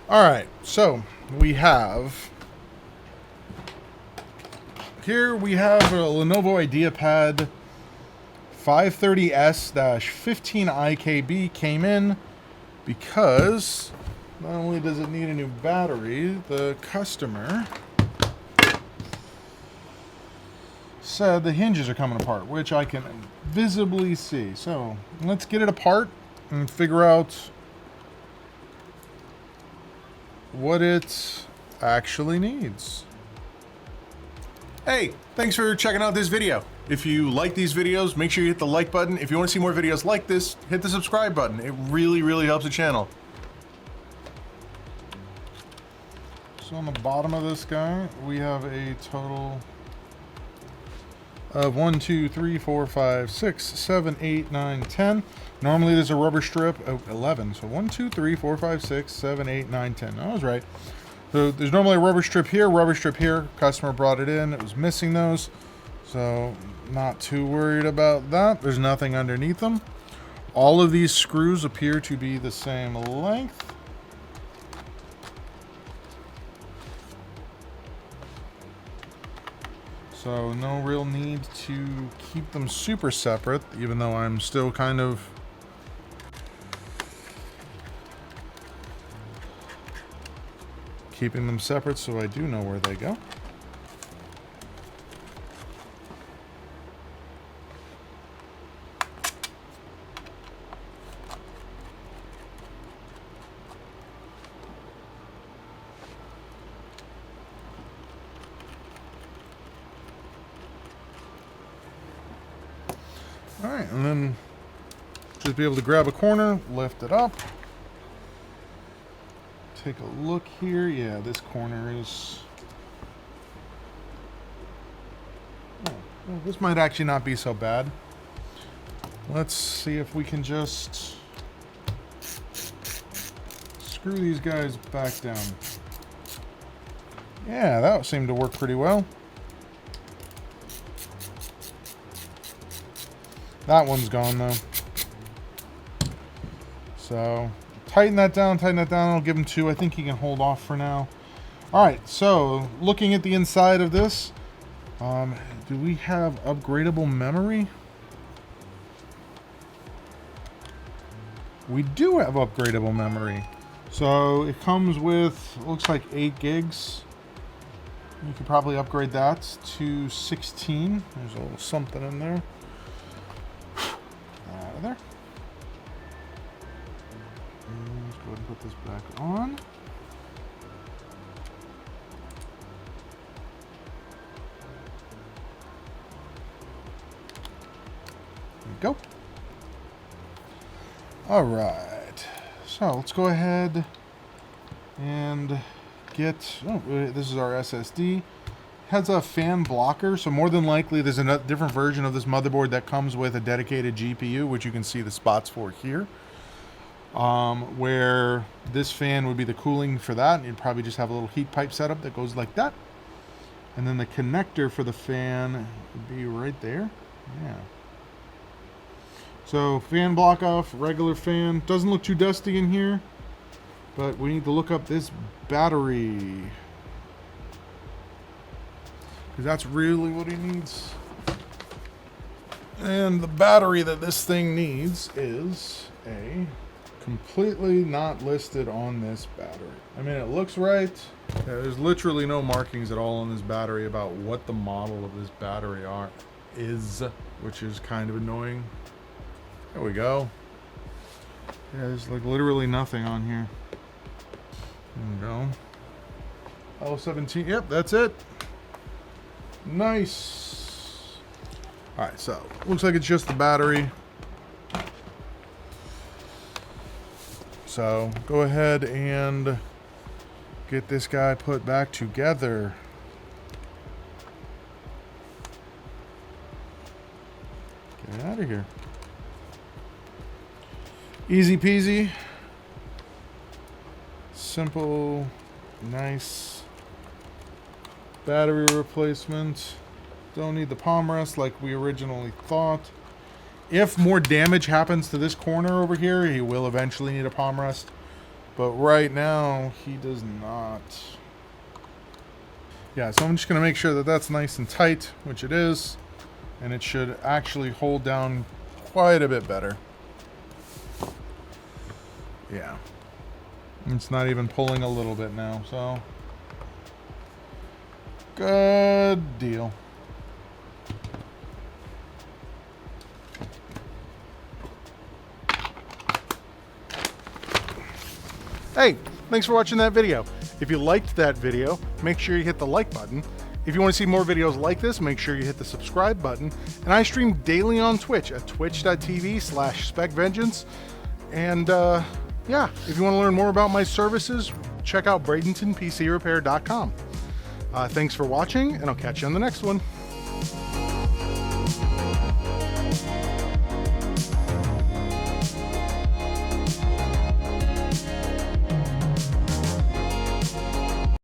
Alright, so we have a Lenovo Ideapad 530s-15ikb came in because not only does it need a new battery, the customer said the hinges are coming apart, which I can visibly see. So let's get it apart and figure out what it actually needs. Hey, thanks for checking out this video. If you like these videos, make sure you hit the like button. If you want to see more videos like this, hit the subscribe button. It really, really helps the channel. So on the bottom of this guy, we have a total of 1, 2, 3, 4, 5, 6, 7, 8, 9, 10. Normally there's a rubber strip of 11. So 1, 2, 3, 4, 5, 6, 7, 8, 9, 10. I was right. So there's normally a rubber strip here. Customer brought it in. It was missing those. So not too worried about that. There's nothing underneath them. All of these screws appear to be the same length. So no real need to keep them super separate, even though I'm still kind of keeping them separate so I do know where they go. All right, and then just be able to grab a corner, lift it up. Take a look here. Yeah, this corner is... Oh, well, this might actually not be so bad. Let's see if we can just screw these guys back down. Yeah, that seemed to work pretty well. That one's gone though. So tighten that down. I'll give him 2. I think he can hold off for now. Alright, so looking at the inside of this, do we have upgradable memory? We do have upgradable memory. So it comes with, looks like 8 gigs. You could probably upgrade that to 16. There's a little something in there. Out of there. Let's go ahead and put this back on. There we go. All right. So let's go ahead and get, this is our SSD. Has a fan blocker, so more than likely there's a different version of this motherboard that comes with a dedicated GPU, which you can see the spots for here. Where this fan would be the cooling for that, and you'd probably just have a little heat pipe setup that goes like that. And then the connector for the fan would be right there. Yeah. So fan block off, regular fan. Doesn't look too dusty in here, but we need to look up this battery, because that's really what he needs. And the battery that this thing needs is a completely not listed on this battery. I mean, it looks right. Yeah, there's literally no markings at all on this battery about what the model of this battery is, which is kind of annoying. There we go. Yeah, there's like literally nothing on here. There we go. L17, yep, that's it. Nice. Alright, so looks like it's just the battery. So go ahead and get this guy put back together. Get out of here. Easy peasy. Simple, nice battery replacement. Don't need the palm rest like we originally thought. If more damage happens to this corner over here, he will eventually need a palm rest. But right now, he does not. Yeah, so I'm just going to make sure that that's nice and tight, which it is. And it should actually hold down quite a bit better. Yeah. It's not even pulling a little bit now, so. Good deal. Hey, thanks for watching that video. If you liked that video, make sure you hit the like button. If you want to see more videos like this, make sure you hit the subscribe button. And I stream daily on Twitch at twitch.tv/SpecVengeance. And yeah, if you want to learn more about my services, check out Bradenton PC Repair.com. Thanks for watching, and I'll catch you on the next one.